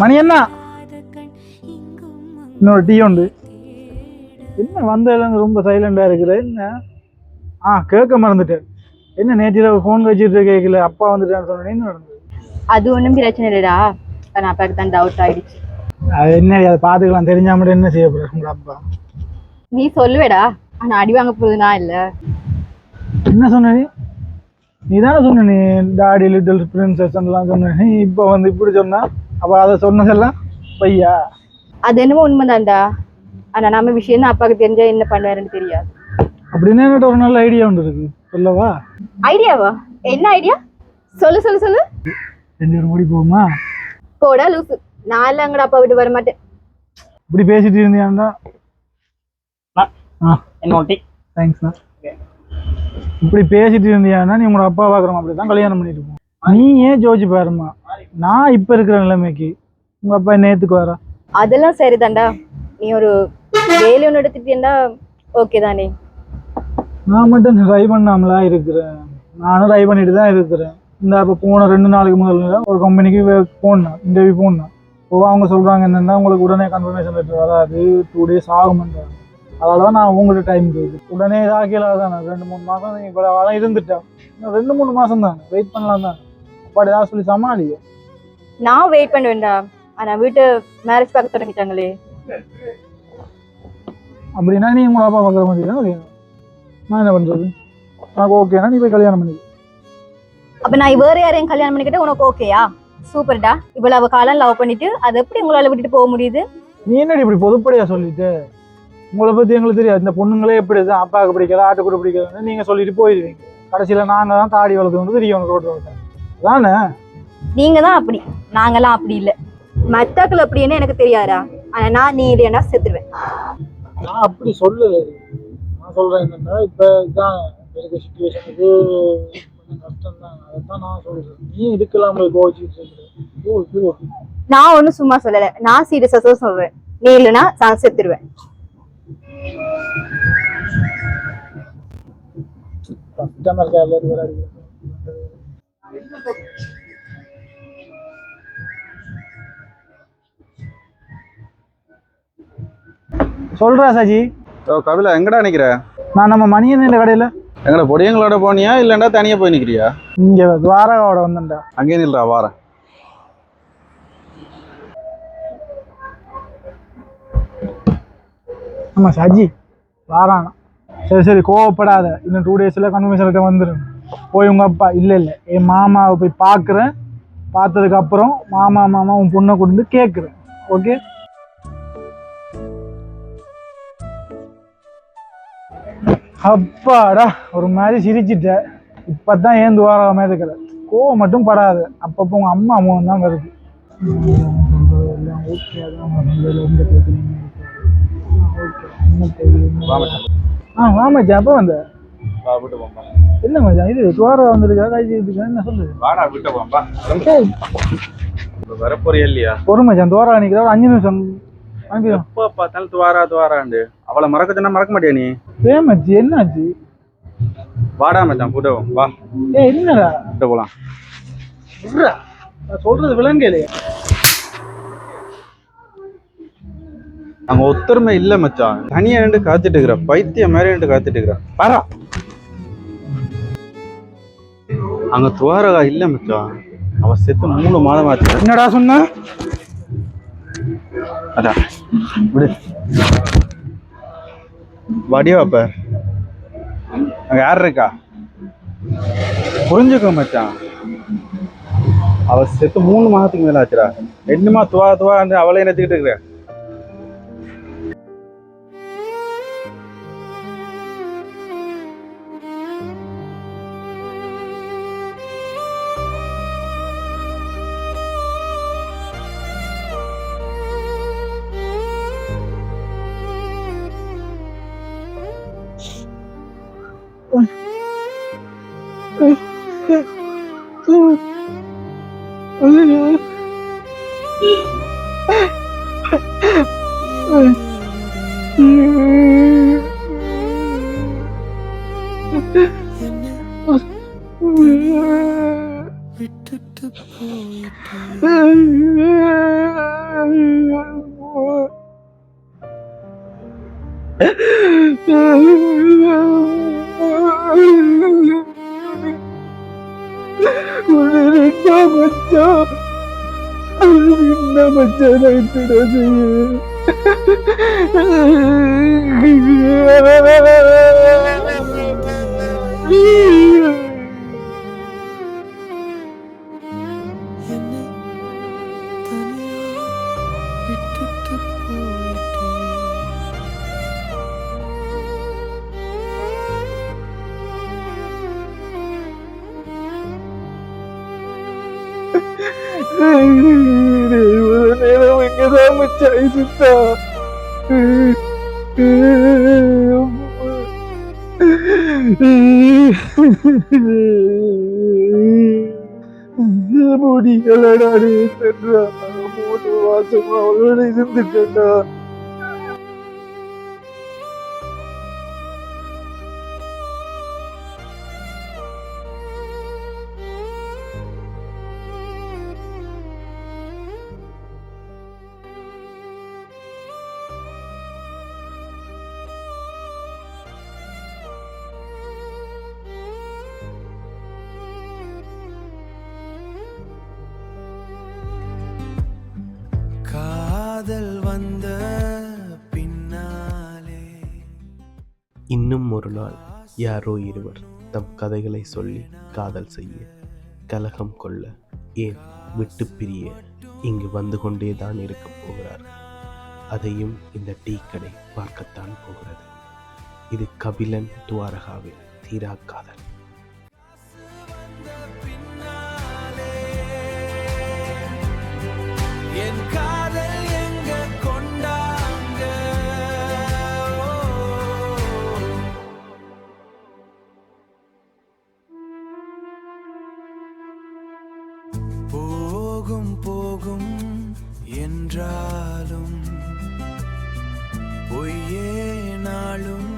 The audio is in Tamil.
மணி என்ன இன்னொரு டீ உண்டு. என்ன வந்ததுலேருந்து ரொம்ப சைலண்டாக இருக்கிற என்ன? கேட்க மறந்துட்டேன். என்ன நேற்று ஃபோன் வச்சுட்டு கேட்கல, அப்பா வந்துட்டான்னு சொன்னேன். என்ன நடந்தது? அது ஒன்றும் பிரச்சனை இல்லைடா. நான் அப்பாவுக்கு தான் டவுட் ஆயிடுச்சு. அது என்ன, அதை பார்த்துக்கலாம். தெரிஞ்சா மட்டும் என்ன செய்ய போகிற உங்கள் அப்பா? நீ சொல்லுவேடா, ஆனால் அடி வாங்க போகுது நான் இல்லை. என்ன சொன்ன நீ தானே சொன்ன, நீ டாடி லிட்டில் பிரின்சஸ் எல்லாம் சொன்ன. நீ இப்போ வந்து இப்படி சொன்னா அப்போ அதை சொன்னதெல்லாம் பையா? அது என்னமோ உண்மைதான்டா. ஆனால் நம்ம விஷயம் தான் அப்பாவுக்கு தெரிஞ்சா என்ன பண்ணுவாருன்னு தெரியாது. அப்படின்னு என்கிட்ட ஒரு நல்ல ஐடியா ஒன்று இருக்கு, சொல்லவா? ஐடியாவா? என்ன ஐடியா? சொல்லு சொல்லு சொல்லு. 2 பேரும் ஓடி போகுமா? போடா லூசு, நான் இல்லை அங்கட அப்பா விட்டு வர மாட்டேன். இப்படி பேசிட்டு இருந்தியாண்டா. தேங்க்ஸ்ண்ணா. இப்படி பேசிட்டு இருந்தியான்னா நீ உங்களோட அப்பா பார்க்குறோம் அப்படி தான் கல்யாணம் பண்ணிட்டு போவோம். நீ ஏன் ஜோதிச்சு பாருமா, நான் இப்போ இருக்கிற நிலைமைக்கு உங்கள் அப்பா என்ன ஏற்றுக்கு வர? அதெல்லாம் சரிதான்டா. நீ ஒரு வேலை ஒன்று எடுத்துட்டேன்டா, ஓகே தானே? நான் மட்டும் ட்ரை பண்ணாமலா இருக்கிறேன். நானும் ட்ரை பண்ணிட்டு தான் இருக்கிறேன். இந்த இப்போ போன 2 நாளுக்கு முதல்ல ஒரு கம்பெனிக்கு போனேன், இன்டர்வியூ போனேன். அவங்க சொல்கிறாங்க என்னென்னா, உங்களுக்கு உடனே கன்ஃபர்மேஷன் லெட்டர் வராது, 2 days ஆகும்ன்றாங்க. அதனால தான் நான் உங்கள்கிட்ட டைம் கேட்குது. உடனே இதாக்கல தானே, 2-3 மாதம் நீங்கள் இப்போ அதான் இருந்துட்டேன். இன்னும் 2-3 மாதம் தானே வெயிட் பண்ணலாம் தானே. அப்படி ஏதாவது சொல்லி சமாளிங்க. நான் வெயிட் பண்ணுவேன்டா. ஆனால் வீட்டு மேரேஜ் பார்க்க தொடங்கிட்டாங்களே. அப்படின்னா நீ உங்களை அப்பா பார்க்குற மாதிரி தான் வேணும். நான் என்ன பண்ணுறது? எனக்கு ஓகேனா நீ போய் கல்யாணம் பண்ணி. அப்போ நான் வேறு யாரையும் கல்யாணம் பண்ணிக்கிட்டே உனக்கு ஓகேயா? சூப்பர்டா. இவ்வளவு காலம் லவ் பண்ணிட்டு அதை எப்படி உங்களால் விட்டுட்டு போக முடியுது? நீ என்னடி இப்படி பொதுப்படியா சொல்லிட்டு? உங்களை பற்றி எங்களுக்கு தெரியாது. இந்த பொண்ணுங்களே எப்படி தான் அப்பாவுக்கு பிடிக்காது, ஆட்டுக்கூட பிடிக்காதுன்னு நீங்கள் சொல்லிட்டு போயிடுவீங்க. கடைசியில் நாங்கள் தான் தாடி வளர்த்து தெரியும் ரோட்டு வளர்த்தேன் தானே. நீங்க தான் அப்படி, நாங்கெல்லாம் அப்படி இல்லை. மத்தாக்கள் அப்படின்னு எனக்கு தெரியாதா? ஆனால் நான் நீ இல்லையா செத்துருவேன். நான் அப்படி சொல்லலை. நான் சொல்கிறேன் என்னென்னா, இப்போ இதுதான் இருக்க சுச்சுவேஷனுக்கு கொஞ்சம் கஷ்டம் தான். அதைத்தான் நான் சொல்கிறேன். நீ இதுக்கெல்லாம் போய் கோவிச்சுட்டு நான் ஒன்றும் சும்மா சொல்லலை, நான் சீரியஸாக சொல்கிறேன். நீ இல்லைன்னா நான் செத்துருவேன். கஸ்டமர் கேர்ல இருந்து சொல்றா சஜி. கபிலா, எங்கடா நிக்கிற? நான் நம்ம மணியன் கடையில. எங்கட பொடியங்களோட போனியா இல்லைண்டா தனியா போய் நிக்கிறியா? இங்க துவாரகாவோட வந்தேன்டா. அங்கே நில்றா, வாரேன். ஆமா சஜி வாரானா. சரி சரி கோவப்படாத. இன்னும் 2 daysல கன்ஃபர்மேஷன் வந்துடும். போய் உங்க அப்பா இல்லை என் மாமாவை போய் பார்க்குறேன். பார்த்ததுக்கு அப்புறம் மாமா உன் பொண்ணை கொண்டு கேட்குறேன். ஓகே? அப்பாடா, ஒரு மாதிரி சிரிச்சிட்ட. இப்பதான் ஏன் துவாரகமே இருக்கிற. கோவம் மட்டும் படாது. அப்பப்போ உங்க அம்மா அம்மாவும் தான் வருது. ஓகே, எந்த பிரச்சனையுமே வாமா மச்சான். அப்போ வந்த என்ன மச்சான் இது துவாரம் வந்துருக்கா? என்ன சொல்லுது? வரப்போறியா இல்லையா? ஒரு மச்சான் துவாரா நிக்கிற ஒரு 5 நிமிஷம் எப்ப பார்த்தாலும் துவாராண்டு. அவளை மறக்க சொன்னா மறக்க மாட்டியா நீ? மச்சி என்னாச்சு? வாடா மச்சான் கூட்டவும் வா. என்னடா போலாம். நான் சொல்றது விளங்கலையா? அங்க ஒத்தருமை இல்ல மச்சான். தனியா நின்று காத்துட்டு இருக்கிற, பைத்தியம் மாதிரி நின்று காத்துட்டு இருக்கிற. பாரா, அங்க துவாரகா இல்ல மச்சான். அவ செத்து 3 மாதம் ஆச்சு. என்னடா சொன்ன? அதான் விடு. வடிவாப்ப அங்க யார் இருக்கா புரிஞ்சுக்கோ மச்சான். அவ செத்து 3 மாதத்துக்கு மேல ஆச்சுடா. என்னமா துவா அவளை நினைச்சுக்கிட்டு இருக்கிற? விட்டுட்டு போயிட்டு நேரம் இங்கதான் மச்சாய் சுத்தா. முடியலடா, 3 மாசமா அவளோட இருந்துட்டா. காதல் வந்த பின்னாலே இன்னும் ஒரு நாள் யாரோ இருவர் தம் கதைகளை சொல்லி காதல் செய்ய, கலகம் கொள்ள, ஏன் விட்டு பிரிய இங்கு வந்து கொண்டேதான் இருக்க போகிறார்கள். அதையும் இந்த டீ கடை பார்க்கத்தான் போகிறது. இது கபிலன் துவாரகாவில் தீரா காதல். என் காதல் எங்க கொண்டாங்க. போகும் போகும் என்றாலும் பொய்யே நாளும்